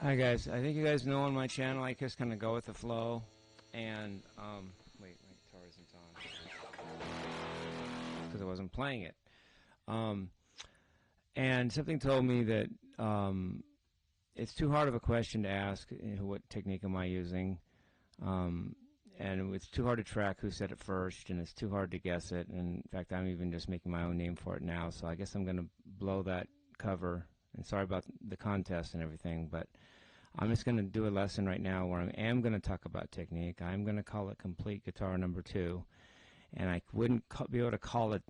Hi guys, I think you guys know on my channel I just kind of go with the flow, and wait, my guitar isn't on because I wasn't playing it. And something told me that it's too hard of a question to ask, what technique am I using, and it's too hard to track who said it first, and it's too hard to guess it. And in fact, I'm even just making my own name for it now, so I guess I'm going to blow that cover. And sorry about the contest and everything, but I'm just going to do a lesson right now where I am going to talk about technique. I'm going to call it complete guitar number 2, and I wouldn't be able to call it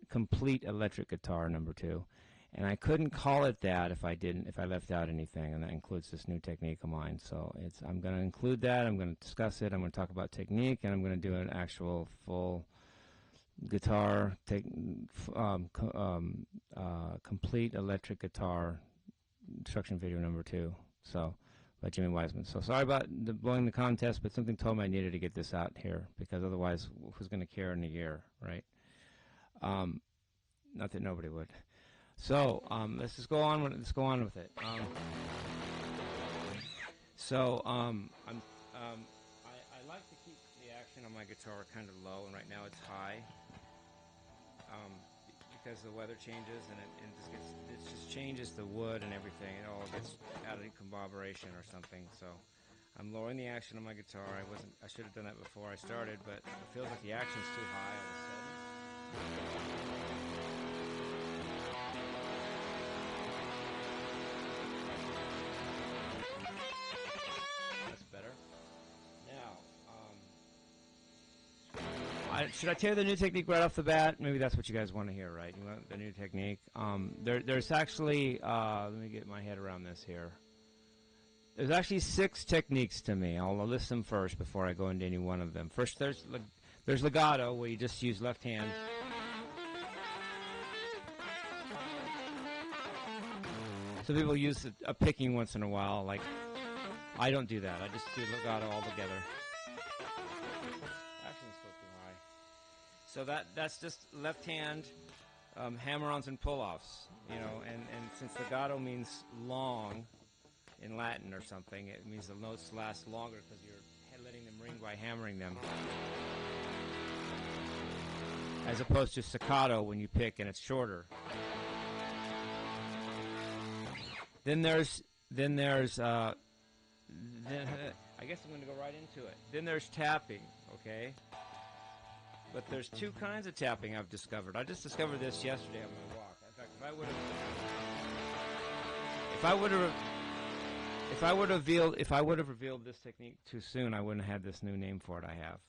complete electric guitar number 2, and I couldn't call it that if I left out anything, and that includes this new technique of mine. So I'm going to include that. I'm going to discuss it. I'm going to talk about technique, and I'm going to do an actual full guitar complete electric guitar instruction video number 2, so by Jimmie Wiseman. So sorry about blowing the contest, but something told me I needed to get this out here, because otherwise who's going to care in a year, right? Not that nobody would. So let's just go on with it. I like to keep the action on my guitar kind of low, and right now it's high. Because the weather changes, and it just changes the wood and everything. It all gets out of combobulation or something. So I'm lowering the action on my guitar. I should have done that before I started, but it feels like the action's too high all of a sudden. That's better. Now, should I tell you the new technique right off the bat? Maybe that's what you guys want to hear, right? You want the new technique? There's actually, let me get my head around this here. There's actually 6 techniques to me. I'll list them first before I go into any one of them. First, there's legato, where you just use left hand. Some people use a picking once in a while. Like, I don't do that. I just do legato altogether. So that's just left hand hammer-ons and pull-offs, you know, and since legato means long in Latin or something, it means the notes last longer because you're letting them ring by hammering them, as opposed to staccato when you pick and it's shorter. Then I guess I'm going to go right into it. Then there's tapping, okay? But there's 2 kinds of tapping I've discovered. I just discovered this yesterday on my walk. In fact, if I would have revealed this technique too soon, I wouldn't have had this new name for it I have.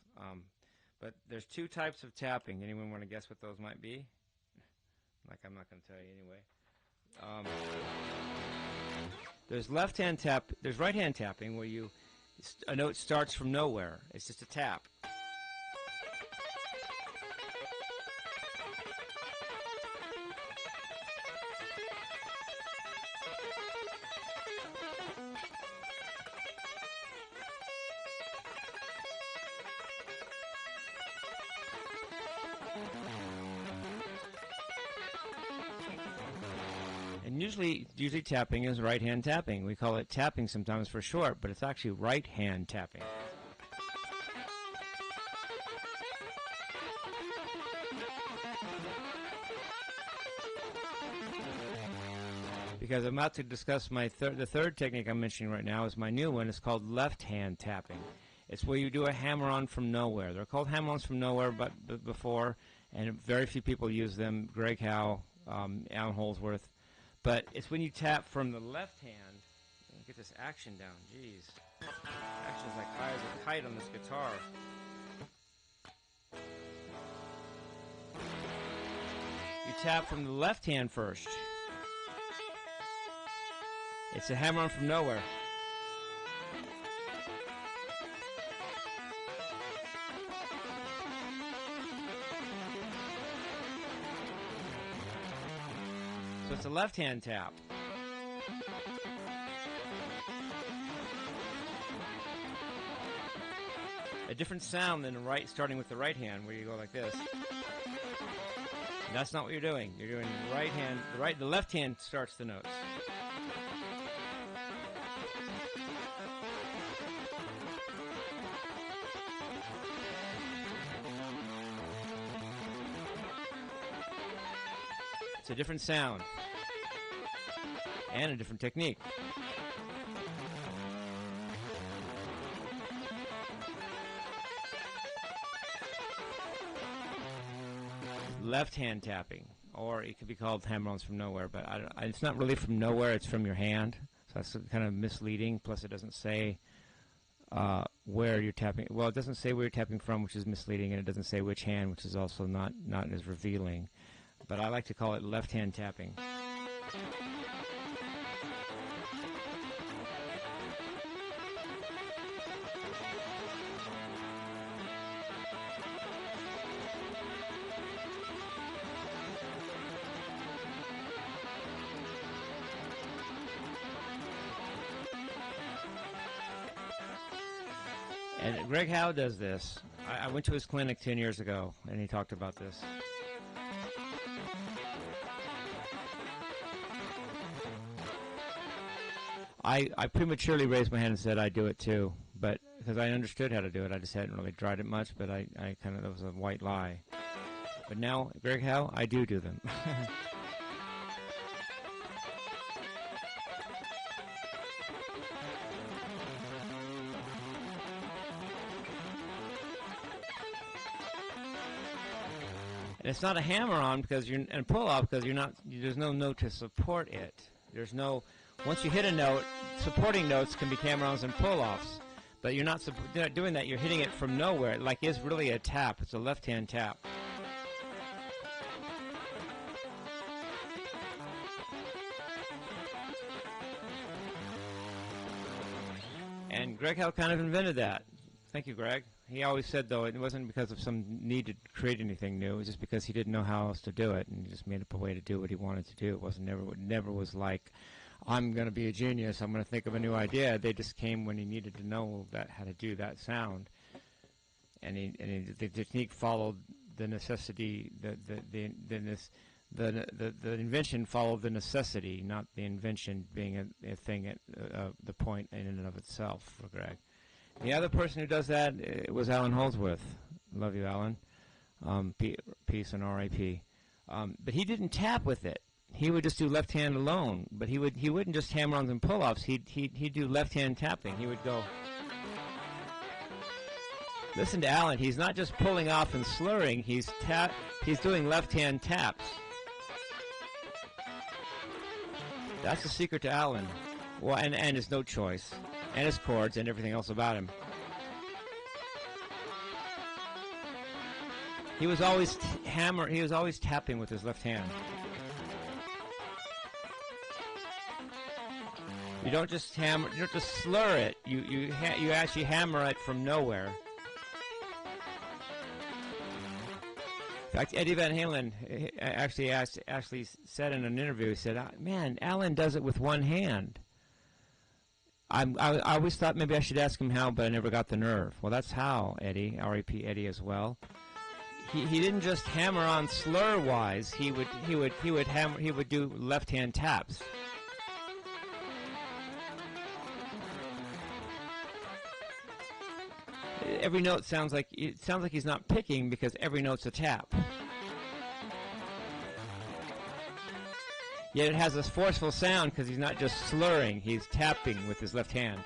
But there's 2 types of tapping. Anyone want to guess what those might be? Like, I'm not going to tell you anyway. There's left-hand tap. There's right-hand tapping, where a note starts from nowhere. It's just a tap. And usually tapping is right-hand tapping. We call it tapping sometimes for short, but it's actually right-hand tapping. Because I'm about to discuss the third technique I'm mentioning right now is my new one. It's called left-hand tapping. It's where you do a hammer-on from nowhere. They're called hammer-ons from nowhere, but before, and very few people use them. Greg Howe, Alan Holdsworth. But it's when you tap from the left hand. Let me get this action down. Jeez. Action's like high as a kite on this guitar. You tap from the left hand first. It's a hammer-on from nowhere. So it's a left-hand tap. A different sound than starting with the right hand, where you go like this. That's not what you're doing. You're doing the right hand. The left hand starts the notes. a different sound and a different technique. Left hand tapping, or it could be called hammer-ons from nowhere, but it's not really from nowhere, it's from your hand, so that's kind of misleading. Plus it doesn't say where you're tapping. Well, it doesn't say where you're tapping from, which is misleading, and it doesn't say which hand, which is also not as revealing. But I like to call it left hand tapping. And Greg Howe does this. I went to his clinic 10 years ago, and he talked about this. I prematurely raised my hand and said I'd do it too, but because I understood how to do it, I just hadn't really tried it much, but I kind of, that was a white lie. But now, Greg Howe, I do them. And it's not a hammer-on because you're, and pull-off because you're not. There's no note to support it. There's no. Once you hit a note, supporting notes can be hammer-ons and pull-offs, but you're not doing that. You're hitting it from nowhere. Like it's really a tap. It's a left-hand tap. And Greg Howe kind of invented that. Thank you, Greg. He always said, though, it wasn't because of some need to create anything new. It was just because he didn't know how else to do it, and he just made up a way to do what he wanted to do. It wasn't never was like, I'm going to be a genius. I'm going to think of a new idea. They just came when he needed to know that how to do that sound, and the technique followed the necessity. The invention followed the necessity, not the invention being a thing at the point in and of itself for Greg. The other person who does that was Alan Holdsworth. Love you, Alan. Peace and R.I.P. But he didn't tap with it. He would just do left hand alone. But he wouldn't just hammer-ons and pull-offs. He'd do left hand tapping. He would go. Listen to Alan. He's not just pulling off and slurring. He's doing left hand taps. That's the secret to Alan. Well, and his note choice, and his chords, and everything else about him. He was always He was always tapping with his left hand. You don't just hammer. You don't just slur it. You actually hammer it from nowhere. In fact, Eddie Van Halen actually said in an interview, he said, "Man, Alan does it with one hand." I always thought maybe I should ask him how, but I never got the nerve. Well, that's how, Eddie, R.I.P. Eddie as well. He didn't just hammer on slur-wise. He would do left-hand taps. Every note sounds like he's not picking because every note's a tap. Yet it has this forceful sound because he's not just slurring, he's tapping with his left hand.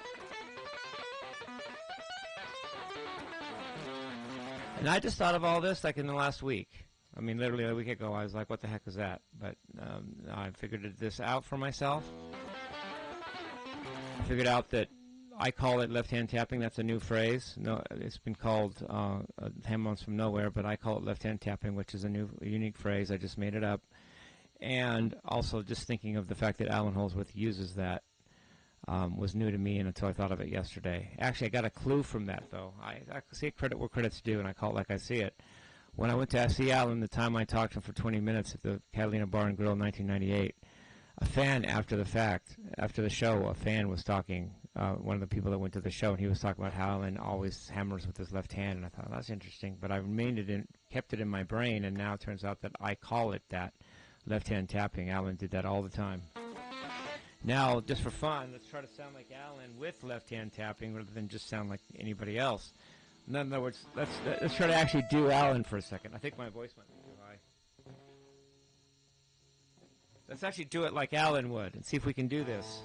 And I just thought of all this like in the last week. I mean, literally a week ago, I was like, what the heck is that? But I figured this out for myself. I figured out that I call it left-hand tapping. That's a new phrase. No, it's been called hammer-ons from nowhere, but I call it left-hand tapping, which is a unique phrase. I just made it up. And also just thinking of the fact that Alan Holdsworth uses that was new to me until I thought of it yesterday. Actually, I got a clue from that, though. I see credit where credit's due, and I call it like I see it. When I went to see Alan, the time I talked to him for 20 minutes at the Catalina Bar and Grill in 1998, a fan after the show, a fan was talking, one of the people that went to the show, and he was talking about how Alan always hammers with his left hand, and I thought, that's interesting. But I kept it in my brain, and now it turns out that I call it that. Left-hand tapping. Alan did that all the time. Now, just for fun, let's try to sound like Alan with left-hand tapping rather than just sound like anybody else. In other words, let's try to actually do Alan for a second. I think my voice might be too high. Let's actually do it like Alan would and see if we can do this.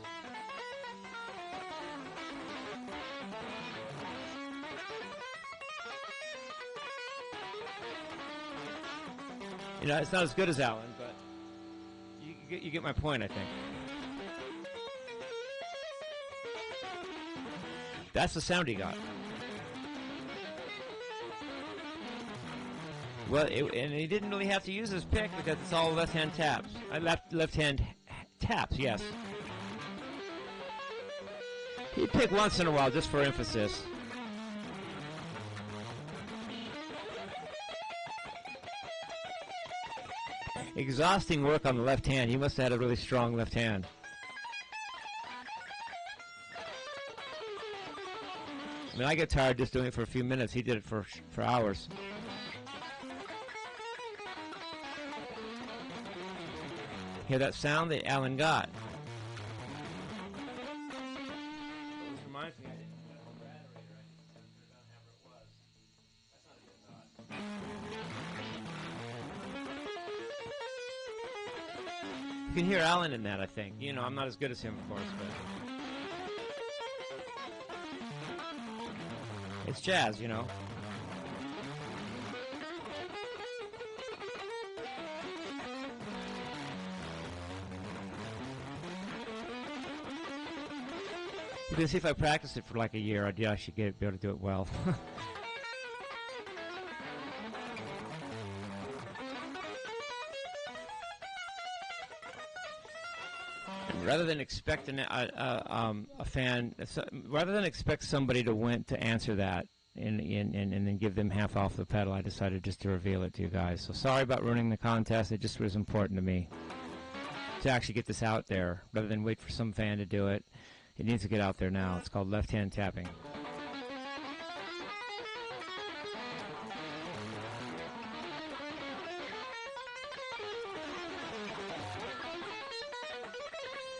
You know, it's not as good as Alan, but you get my point, I think. That's the sound he got. Well, and he didn't really have to use his pick because it's all left-hand taps. Left-hand taps, yes. He'd pick once in a while just for emphasis. Exhausting work on the left hand. He must have had a really strong left hand. I mean, I get tired just doing it for a few minutes. He did it for hours. Hear that sound that Alan got? This reminds me, I didn't put a battery right. That's not a good thought. You can hear Alan in that, I think. You know, I'm not as good as him, of course, but it's jazz, you know. You can see if I practice it for like a year, I should be able to do it well. Rather than expect rather than expect somebody to answer that and then give them half off the pedal, I decided just to reveal it to you guys. So sorry about ruining the contest. It just was important to me to actually get this out there rather than wait for some fan to do it. It needs to get out there now. It's called left-hand tapping.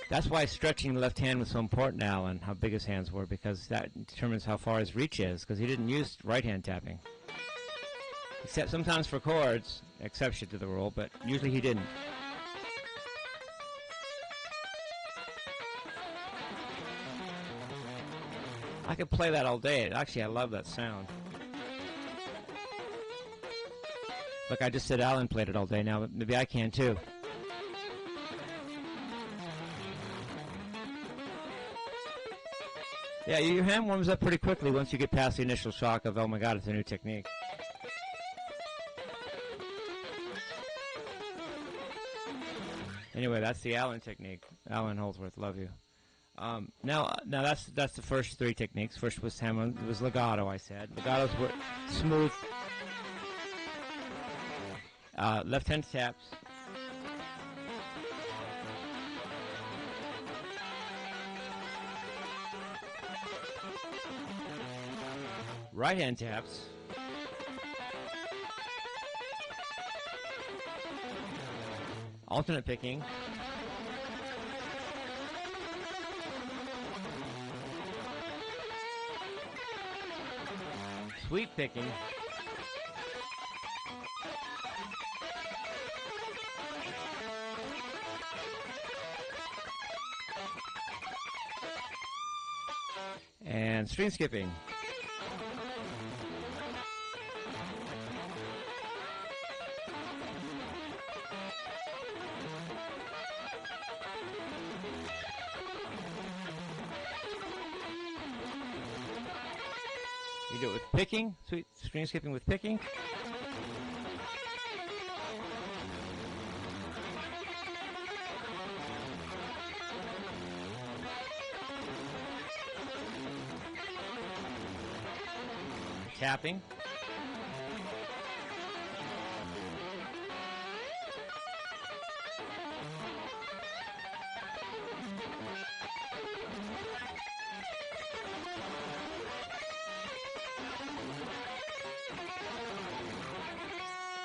That's why stretching the left hand was so important, Alan, how big his hands were, because that determines how far his reach is, because he didn't use right-hand tapping. Except sometimes for chords, exception to the rule, but usually he didn't. I could play that all day. Actually, I love that sound. Look, I just said Alan played it all day. Now maybe I can too. Yeah, your hand warms up pretty quickly once you get past the initial shock of, oh my God, it's a new technique. Anyway, that's the Alan technique. Alan Holdsworth, love you. Now that's the first three techniques. First was Hammond, it was legato. I said legatos were smooth, left-hand taps, right-hand taps, alternate picking. Sweep picking, and string skipping. You do it with picking, string skipping with picking. Tapping.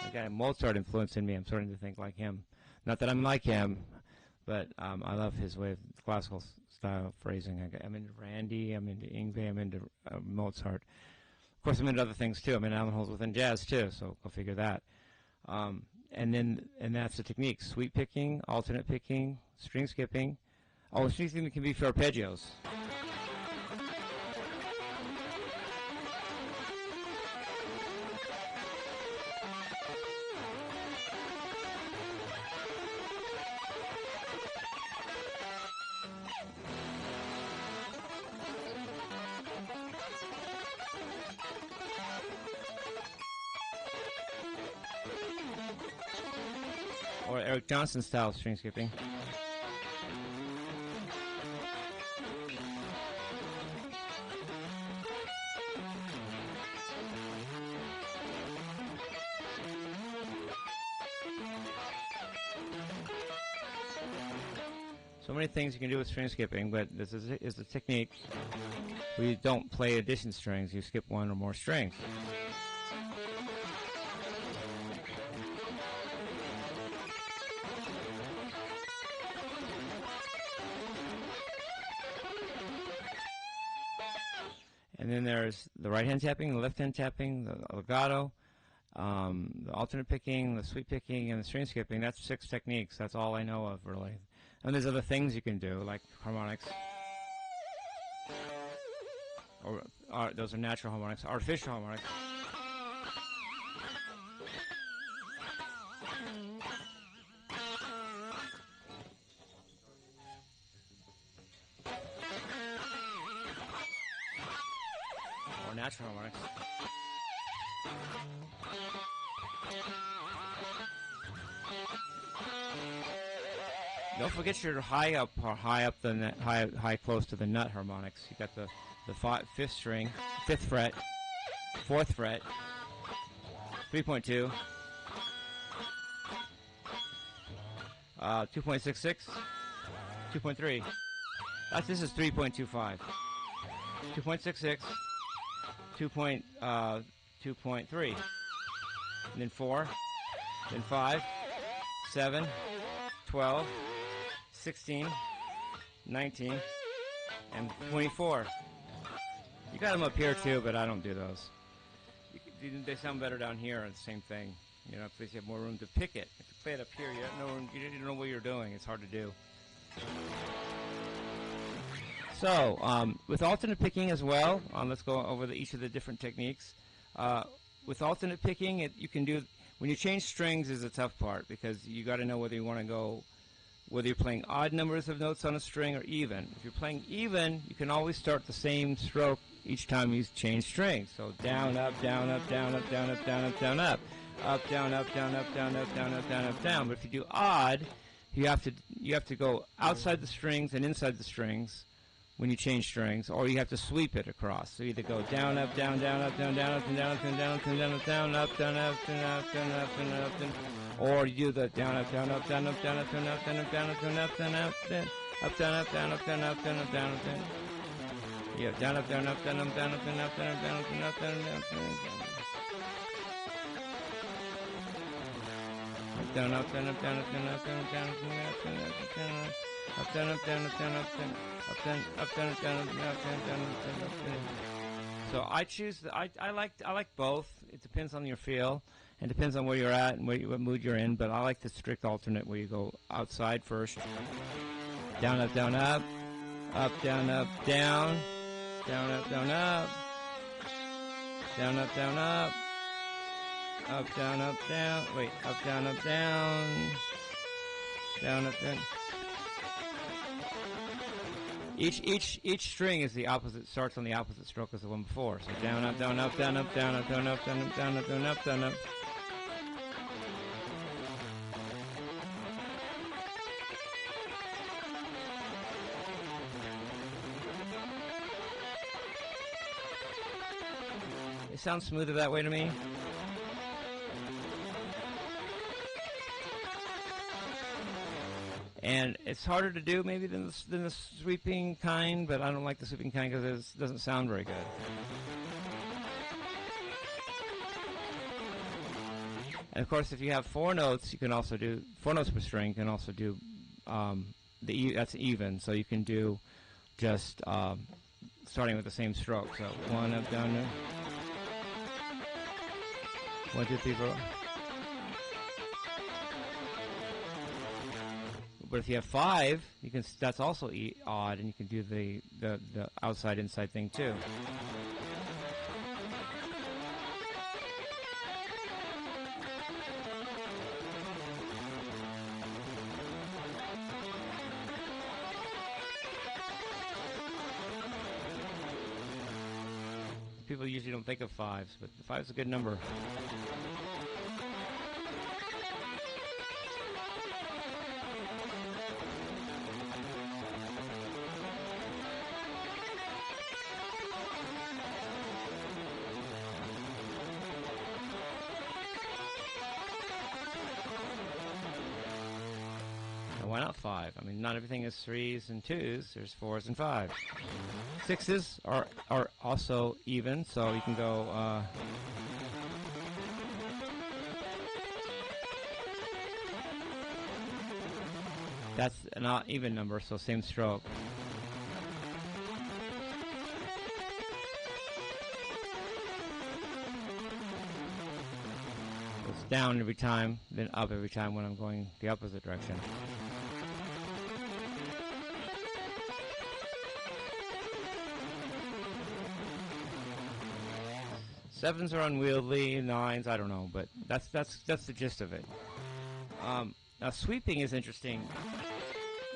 I got a Mozart influence in me. I'm starting to think like him. Not that I'm like him, but I love his way of classical style phrasing. I'm into Randy, I'm into Yngwie, I'm into Mozart. Of course, I'm into other things too. I'm into Alan Holdsworth and jazz too, so go figure that. and that's the technique: sweep picking, alternate picking, string skipping. Oh, string skipping can be for arpeggios. Or Eric Johnson style string skipping. So many things you can do with string skipping, but this is a technique where you don't play addition strings, you skip one or more strings. And then there's the right hand tapping, the left hand tapping, the legato, the alternate picking, the sweep picking, and the string skipping. That's 6 techniques. That's all I know of, really. And there's other things you can do, like harmonics. Or those are natural harmonics. Artificial harmonics. Or natural harmonics. Don't forget your high up the net, high close to the nut harmonics. You got the fifth string, 5th fret, 4th fret, 3.2, 2.66, 2.3. This is 3.25, 2.66, 2.3, and then 4, then 5, 7, 12. 16, 19, and 24. You got them up here too, but I don't do those. They sound better down here. It's the same thing. You know, if you have more room to pick it. If you play it up here, you don't know what you're doing. It's hard to do. So, with alternate picking as well, let's go over each of the different techniques. With alternate picking, you can do when you change strings is the tough part because you got to know whether you want to go. Whether you're playing odd numbers of notes on a string or even. If you're playing even, you can always start the same stroke each time you change strings. So down, up, down, up, down, up, down, up, down, up, down, up. Up, down, up, down, up, down, up, down, up, down, up, down. But if you do odd, you have to go outside the strings and inside the strings when you change strings, or you have to sweep it across. So you either go down, up, down, down, up, down, down, up, and down, up, and down, up, and down, up, down, up, down, up, down, up, down, up, and up, and or you do the down, up, down, up, down, up, down, up, down, up, down, up, down, up, down, up, down, up, then up, down, up, down, up, down, up, down, up, down, up, down. Yeah, down, up, down, up, down, up, down, up, down, up, down, up, down, up, down, up, down, down, down, up, down, up, down, up, down, up, down, down, up, down, up, down, up, down, up, down, up, down, up, down, up, down, up, down, down, up, down. So I choose. I like both. It depends on your feel. It depends on where you're at and what mood you're in, but I like the strict alternate where you go outside first. Down, up, down, up. Up, down, up, down. Down, up, down, up. Down, up, down, up. Up, down, up, down. Wait, up, down, up, down. Down, up, down. Each string is the opposite, starts on the opposite stroke as the one before. So down, up, down, up, down, up, down, up, down, up, down, up, down, up, down, up, down, up. It sounds smoother that way to me. And it's harder to do maybe than the sweeping kind, but I don't like the sweeping kind because it doesn't sound very good. And of course, if you have 4 notes, you can also do 4 notes per string. You can also do that's even, so you can do just starting with the same stroke. So 1 up, down, down. 1, 2, 3, 4. But if you have 5, you can. That's also odd, and you can do the outside inside thing too. People usually don't think of 5s, but 5 is a good number. Why not 5? I mean, not everything is 3s and 2s. There's 4s and 5s. 6s are also even, so you can go. That's an even number, so same stroke. It's down every time, then up every time when I'm going the opposite direction. Sevens are unwieldy, 9s I don't know, but that's the gist of it. Now sweeping is interesting.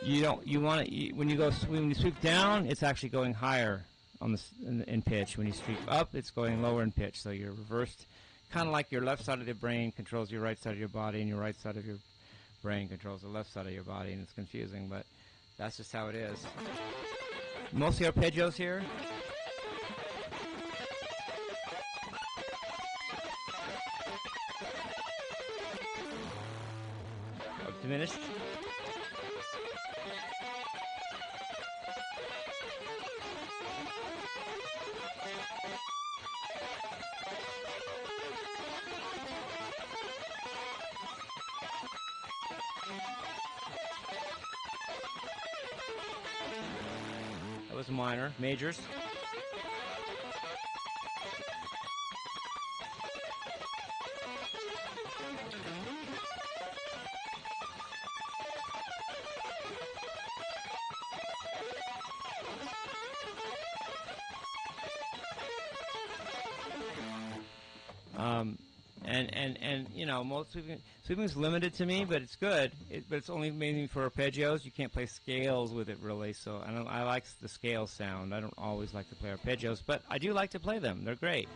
When you sweep down, it's actually going higher on in pitch. When you sweep up, it's going lower in pitch. So you're reversed, kind of like your left side of the brain controls your right side of your body, and your right side of your brain controls the left side of your body, and it's confusing, but that's just how it is. Mostly arpeggios here. Diminished. That was minor. Majors. And you know, most sweeping is limited to me, but it's good. But it's only mainly for arpeggios. You can't play scales with it really. So I like the scale sound. I don't always like to play arpeggios, but I do like to play them. They're great.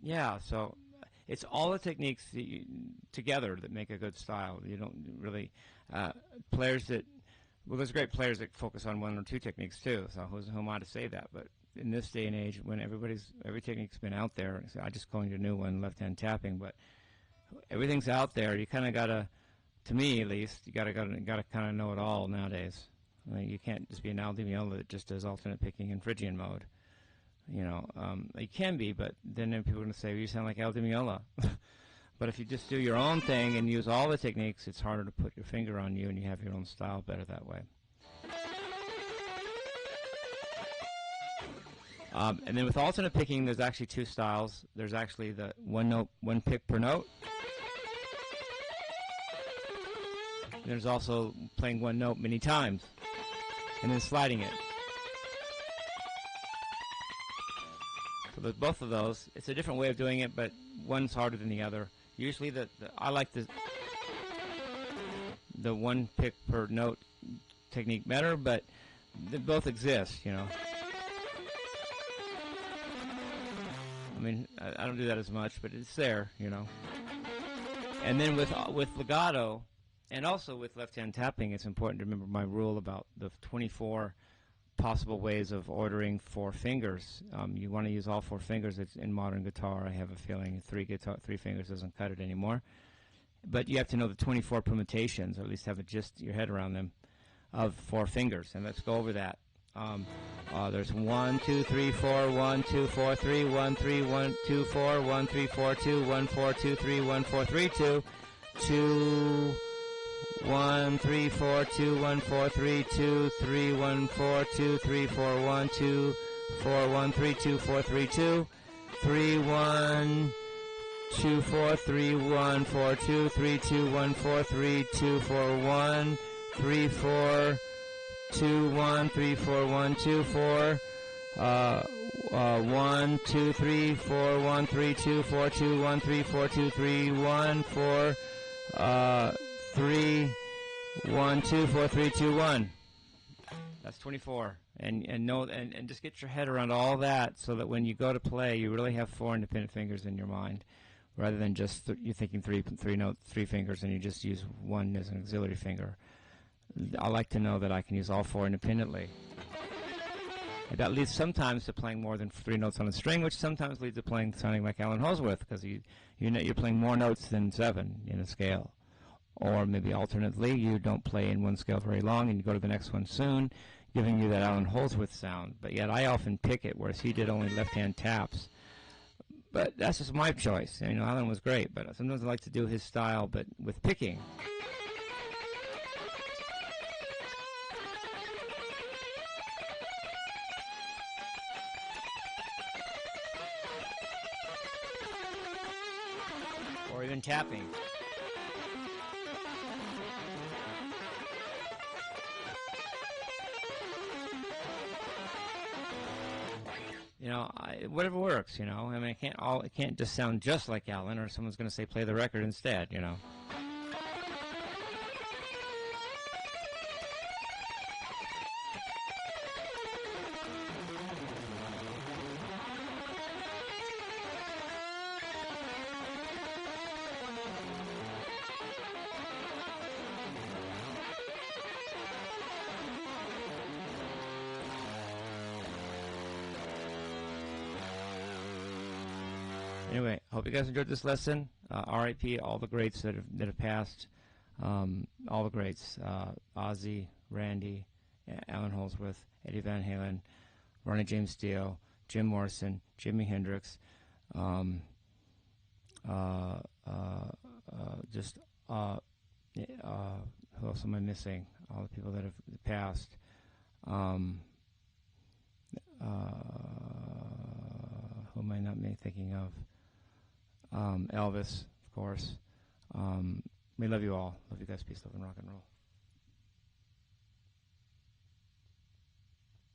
Yeah, so it's all the techniques together that make a good style. You don't really players that there's great players that focus on 1 or 2 techniques too. So who am I to say that? But in this day and age, when every technique's been out there, so I just going to a new one, left-hand tapping. But everything's out there. You kind of gotta, to me at least, you gotta kind of know it all nowadays. I mean, you can't just be an Al Di Meola that just does alternate picking in Phrygian mode. You know, you can be, but then people are going to say, well, you sound like Al Di Meola. But if you just do your own thing and use all the techniques, it's harder to put your finger on you, and you have your own style better that way. And then with alternate picking, there's actually 2 styles. There's actually the one pick per note. There's also playing 1 note many times, and then sliding it. So there's both of those. It's a different way of doing it, but one's harder than the other. Usually, I like the 1 pick per note technique better, but they both exist, you know. I mean, I don't do that as much, but it's there, you know. And then with legato, And also with left-hand tapping, it's important to remember my rule about the 24 possible ways of ordering 4 fingers. You want to use all 4 fingers. It's in modern guitar. I have a feeling 3 fingers doesn't cut it anymore. But you have to know the 24 permutations, or at least have just your head around them, of 4 fingers. And let's go over that. There's 1, 2, 3, 4, 1, 2, 4, 3, 1, 3, 1, 2, 4, 1, 3, 4, 2, 1, 4, 2, 3, 1, 4, 3, 2, 2, 1, 3, 4, 2, 1, 4, 3, 2, 3, 1, 4, 2, 3, 4, 1, 2, 4, 1, 3, 2, 4, 3, 2, 3, 1, 2, 4, 3, 1, 4, 2, 3, 2, 1, 4, 3, 2, 4, 1, 3, 4, 2, 1, 3, 4, 1, 2, 4, 1, 2, 3, 4, 1, 3, 2, 4, 2, 1, 3, 4, 2, 3, 1, 4, 3, 1, 2, 4, 3, 2, 1. That's 24. And just get your head around all that so that when you go to play, you really have 4 independent fingers in your mind, rather than just you're thinking 3 fingers and you just use 1 as an auxiliary finger. I like to know that I can use all 4 independently. And that leads sometimes to playing more than 3 notes on a string, which sometimes leads to sounding like Alan Holdsworth, because you're playing more notes than 7 in a scale. Or maybe alternately, you don't play in one scale very long and you go to the next one soon, giving you that Alan Holdsworth sound. But yet I often pick it, whereas he did only left-hand taps. But that's just my choice. Alan was great, but sometimes I like to do his style, but with picking. Or even tapping. Whatever works. I mean, it can't just sound just like Alan, or someone's going to say play the record instead. Anyway, hope you guys enjoyed this lesson. R.I.P. all the greats that have passed. All the greats: Ozzy, Randy, Alan Holdsworth, Eddie Van Halen, Ronnie James Dio, Jim Morrison, Jimi Hendrix. Who else am I missing? All the people that have passed. Who am I not thinking of? Elvis, of course. We love you all. Love you guys. Peace, love, and rock and roll.